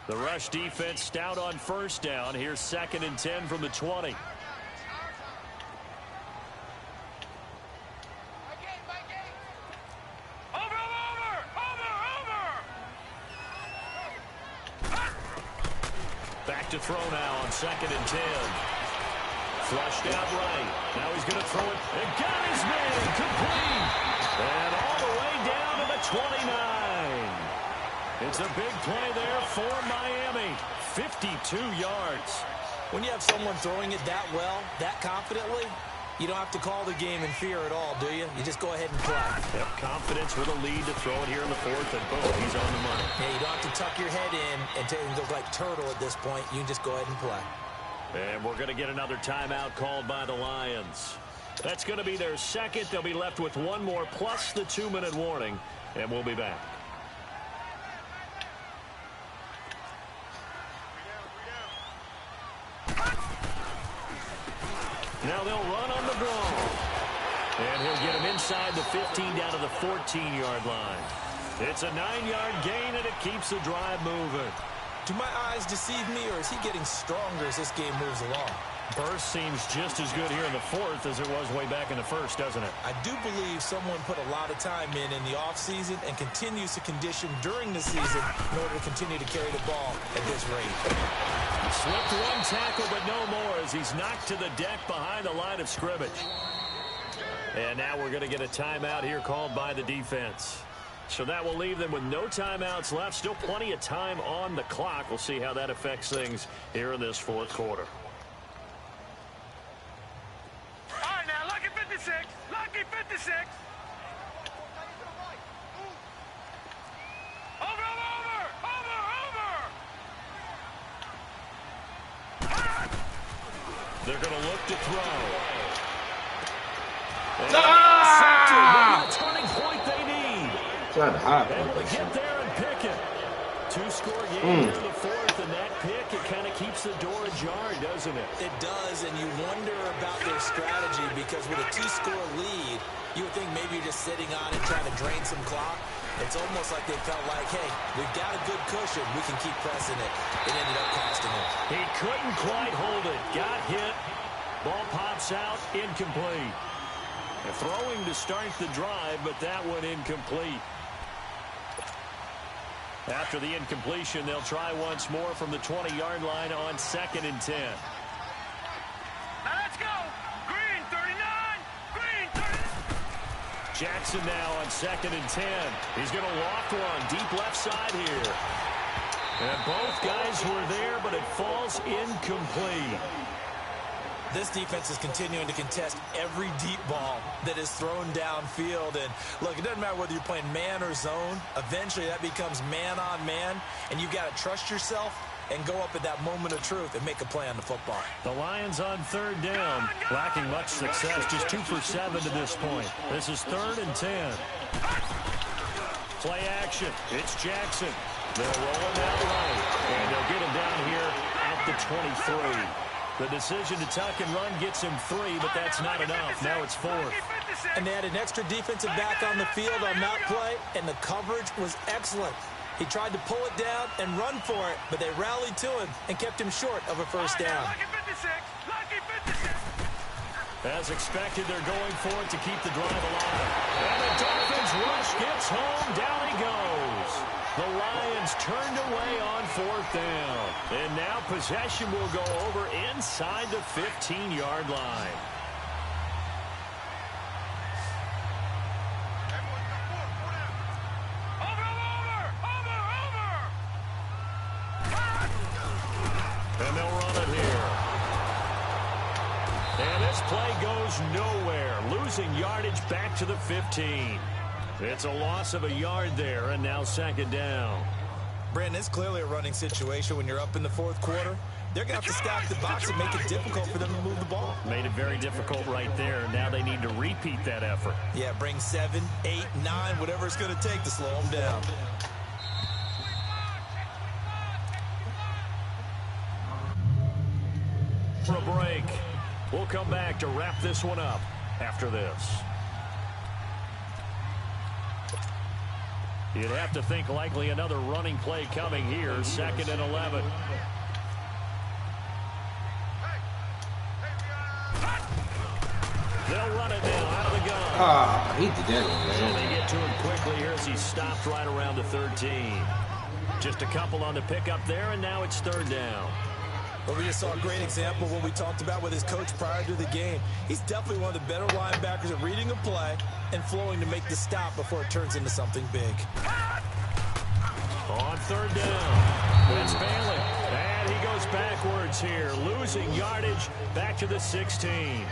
The rush defense stout on 1st down. Here's 2nd and 10 from the 20. Back to throw now on 2nd and 10. Flushed out right. Now he's going to throw it. And got his man. Complete. And all the way down to the 29. It's a big play there for Miami. 52 yards. When you have someone throwing it that well, that confidently, you don't have to call the game in fear at all, do you? You just go ahead and play. Yep, confidence with a lead to throw it here in the 4th, and boom, he's on the money. Yeah, you don't have to tuck your head in and look like turtle at this point. You can just go ahead and play. And we're going to get another timeout called by the Lions. That's going to be their 2nd. They'll be left with 1 more plus the 2-minute warning, and we'll be back. Now they'll run on the draw. And he'll get him inside the 15 down to the 14-yard line. It's a 9-yard gain, and it keeps the drive moving. Do my eyes deceive me, or is he getting stronger as this game moves along? Burst seems just as good here in the 4th as it was way back in the 1st, doesn't it? I do believe someone put a lot of time in the offseason and continues to condition during the season in order to continue to carry the ball at this rate. Slipped 1 tackle, but no more as he's knocked to the deck behind the line of scrimmage. And now we're going to get a timeout here called by the defense. So that will leave them with no timeouts left. Still plenty of time on the clock. We'll see how that affects things here in this 4th quarter. All right, now, lucky 56. Lucky 56. Over. They're going to look to throw. Ah! The turning point they need. Tried to hide Able to get there and pick it. Two-score game here in the fourth, and that pick, it kind of keeps the door ajar, doesn't it? It does, and you wonder about their strategy because with a two-score lead, you would think maybe you're just sitting on it trying to drain some clock. It's almost like they felt like, hey, we've got a good cushion. We can keep pressing it. It ended up costing him. He couldn't quite hold it. Got hit. Ball pops out. Incomplete. They're throwing to start the drive, but that one incomplete. After the incompletion, they'll try once more from the 20-yard line on 2nd and 10. Let's go. Green 39. Green 39. Jackson now on 2nd and 10. He's going to loft one deep left side here. And both guys were there, but it falls incomplete. This defense is continuing to contest every deep ball that is thrown downfield. And, look, it doesn't matter whether you're playing man or zone. Eventually, that becomes man-on-man, and you've got to trust yourself and go up at that moment of truth and make a play on the football. The Lions on 3rd down, lacking much success, just 2 for 7 to this point. This is 3rd and 10. Play action. It's Jackson. They'll roll him out right, and they'll get him down here at the 23. The decision to tuck and run gets him 3, but that's not enough. Now it's 4th. And they had an extra defensive back on the field on that play, and the coverage was excellent. He tried to pull it down and run for it, but they rallied to him and kept him short of a first down. As expected, they're going for it to keep the drive alive. And the Dolphins rush gets home. Down he goes. The Lions turned away on 4th down. And now possession will go over inside the 15-yard line. And they'll run it here. And this play goes nowhere. Losing yardage back to the 15. It's a loss of a yard there, and now 2nd down. Brandon, it's clearly a running situation when you're up in the 4th quarter. They're going to have to stack the box and make it difficult for them to move the ball. Made it very difficult right there. Now they need to repeat that effort. Yeah, bring 7, 8, 9, whatever it's going to take to slow them down. For a break. We'll come back to wrap this one up after this. You'd have to think likely another running play coming here. 2nd and 11. They'll run it now out of the gun. Ah, he did that on And they get to him quickly here as he stopped right around the 13. Just a couple on the pickup there, and now it's 3rd down. Well, we just saw a great example of what we talked about with his coach prior to the game. He's definitely one of the better linebackers at reading a play and flowing to make the stop before it turns into something big. On 3rd down, that's Bailey. And he goes backwards here, losing yardage back to the 16.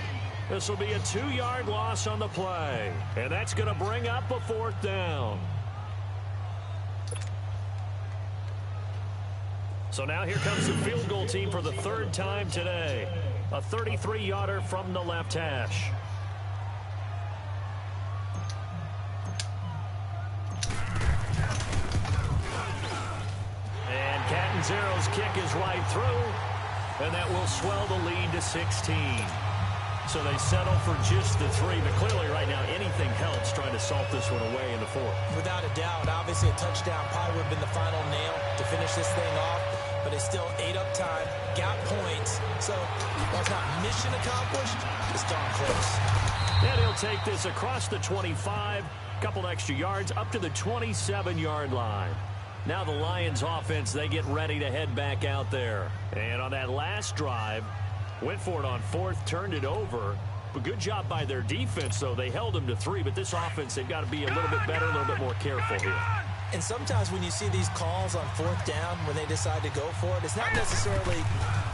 This will be a 2-yard loss on the play. And that's going to bring up a 4th down. So now here comes the field goal team for the 3rd time today. A 33-yarder from the left hash. And Catanzaro's kick is right through. And that will swell the lead to 16. So they settle for just the 3. But clearly right now anything helps trying to salt this one away in the 4th. Without a doubt, obviously a touchdown probably would have been the final nail to finish this thing off. But they still ate up time, got points. So while it's not mission accomplished, it's darn close. And he'll take this across the 25. Couple extra yards up to the 27-yard line. Now the Lions offense, they get ready to head back out there. And on that last drive, went for it on 4th, turned it over. But good job by their defense, though. They held them to 3, but this offense, they've got to be a little bit better, a little bit more careful here. And sometimes when you see these calls on 4th down, when they decide to go for it, it's not necessarily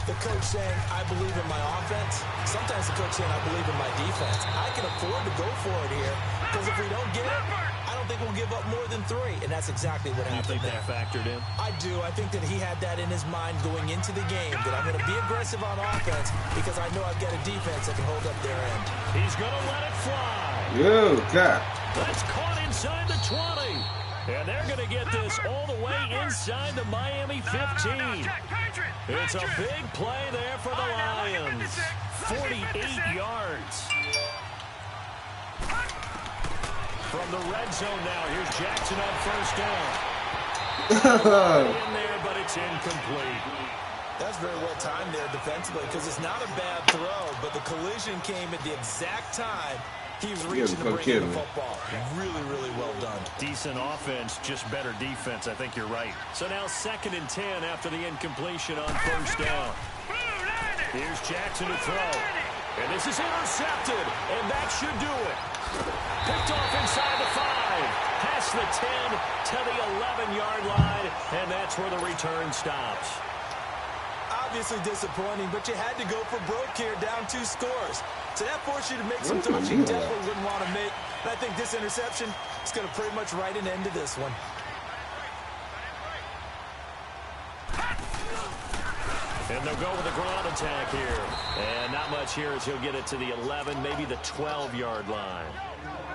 the coach saying, I believe in my offense. Sometimes the coach saying, I believe in my defense. I can afford to go for it here, because if we don't get it, I don't don't think we'll give up more than 3, and that's exactly what happened there. You think that factored in? I do. I think that he had that in his mind going into the game, that I'm going to be aggressive on offense because I know I've got a defense that can hold up their end. He's going to let it fly. Yo, God. That's caught inside the 20. And they're going to get this all the way inside the Miami 15. It's a big play there for the Lions. 48 yards. From the red zone now, here's Jackson on first down. In there, but it's incomplete. That's very well timed there defensively because it's not a bad throw, but the collision came at the exact time he was reaching to bring in the football. Really, really well done. Decent offense, just better defense. I think you're right. So now 2nd and 10 after the incompletion on first down. Here's Jackson to throw. And this is intercepted, and that should do it. Picked off inside the 5, past the 10 to the 11-yard line, and that's where the return stops. Obviously disappointing, but you had to go for broke here, down 2 scores. So that forced you to make some throws you definitely wouldn't want to make. And I think this interception is going to pretty much write an end to this one. And they'll go with a ground attack here. And not much here as he'll get it to the 11, maybe the 12-yard line.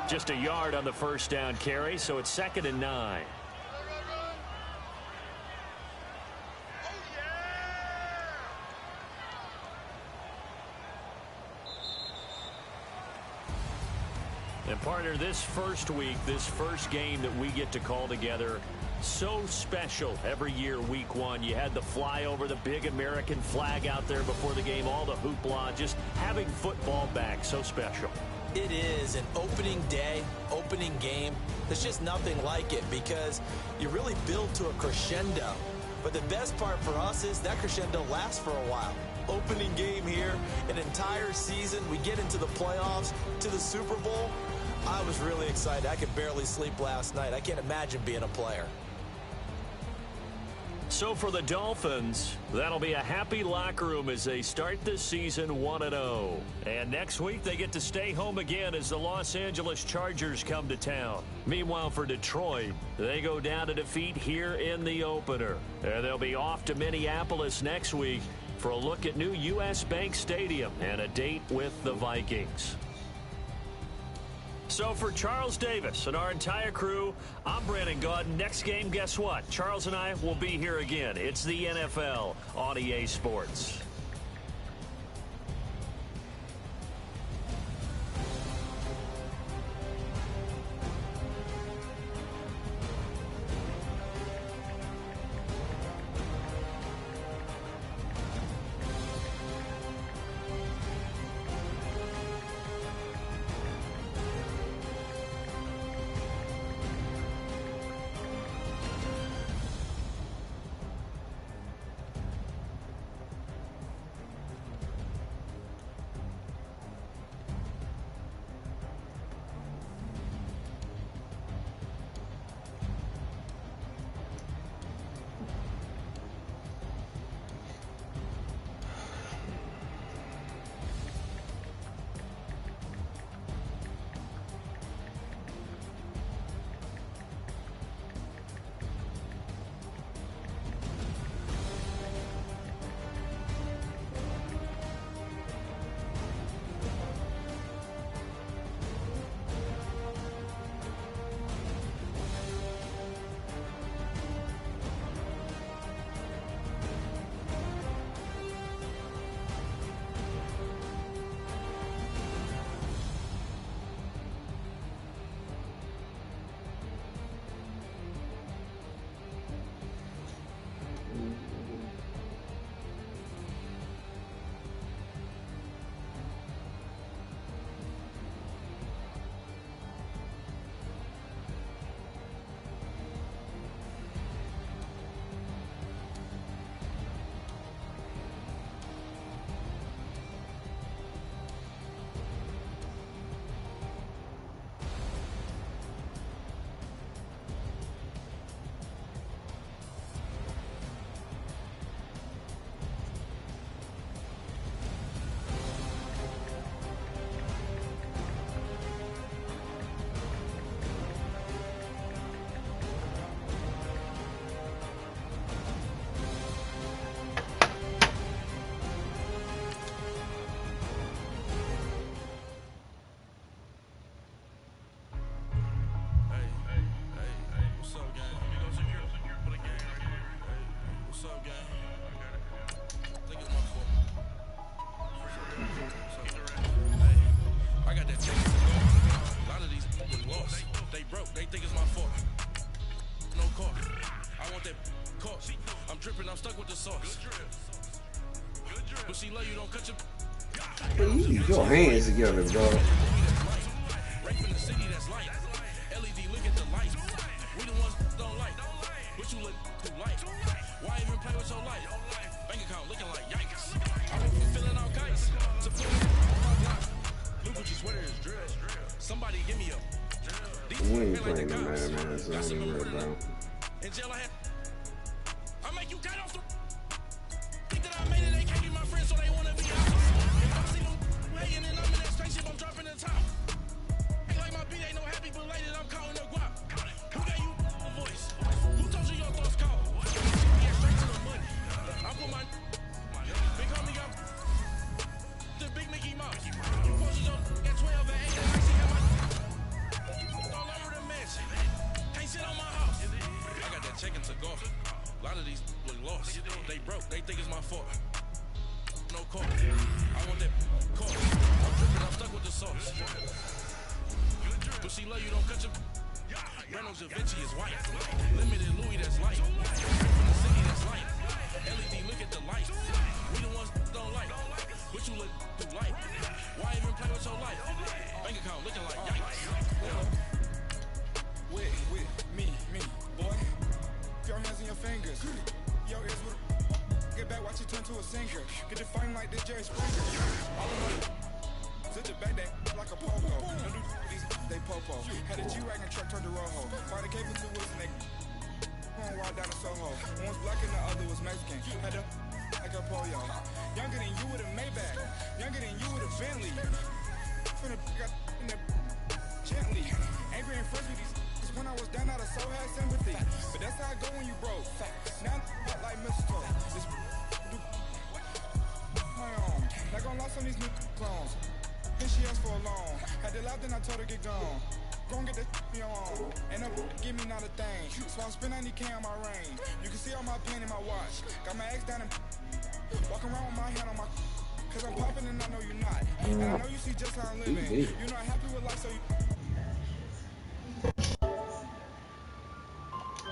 Just a yard on the first down carry, so it's 2nd and 9. And partner, this first week, this first game that we get to call together, so special every year, week 1. You had the flyover, the big American flag out there before the game, all the hoopla, just having football back, so special. It is an opening day, opening game. There's just nothing like it because you really build to a crescendo. But the best part for us is that crescendo lasts for a while. Opening game here, an entire season. We get into the playoffs, to the Super Bowl. I was really excited. I could barely sleep last night. I can't imagine being a player. So for the Dolphins, that'll be a happy locker room as they start this season 1-0. And next week, they get to stay home again as the Los Angeles Chargers come to town. Meanwhile, for Detroit, they go down to defeat here in the opener. And they'll be off to Minneapolis next week for a look at new U.S. Bank Stadium and a date with the Vikings. So for Charles Davis and our entire crew, I'm Brandon Gaudin. Next game, guess what? Charles and I will be here again. It's the NFL on EA Sports. that caught. I'm dripping, I'm stuck with the sauce. But she love you, don't cut your. Hey, you need your hands together, bro. Rape in the city that's light. LED, look at the light. We the ones don't like. But you look too light. Why even play with your life? Bank account looking like yikes. I'm feeling all kites. Look what you sweater is drill. Somebody give me a. We ain't playing no man, so I ain't worried about. In jail I had. I make you cut off the. Think that I made it, they can't be my friends, so they wanna be out. If I see them hating and I'm in that spaceship, I'm dropping the top. Ain't like my beat ain't no happy belated, I'm counting the guap. Who gave you a voice? Who told you your thoughts call? Get straight to the money. I put my big homie got the big Mickey Mouse. You posted your at 12 and 8 and I see how my all over the mansion. Can't sit on my house. I got that check into golf. A lot of these look lost. They broke, they think it's my fault. No call. I want that call. I'm dripping, I'm stuck with the sauce. But she love you, don't cut your. Reynolds Da Vinci is white. Limited Louis that's light. From the city that's light. LED, look at the light. We the ones don't like. But you look too light. Why even play with your life? Bank account looking like yikes. With me, boy. Your hands in your fingers. Your ears with get back, watch it turn to a singer. Get the fighting like this Jerry Springer. All of my sit the back that like a pogo. Don't do these they popo. Had a G-Wagon truck turned to Rojo. Find a cable to woods and they going wild down in Soho. One was black and the other was Mexican. Had a like a polio. Younger than you with a Maybach. Younger than you with a Bentley. Finna got in the gently. Angry and friends with these. When I was down, I so had sympathy. But that's how I go when you broke. Now I'm like mistletoe. This my own. Not gonna lost on these new clones. Then she asked for a loan. Had to laugh, then I told her get gone. Gon' get that me on. And up give me not a thing. So I spend 90K on my range. You can see all my pain in my watch. Got my ex down and walking around with my hand on my. Cause I'm popping and I know you're not. And I know you see just how I'm living. You're not happy with life, so you.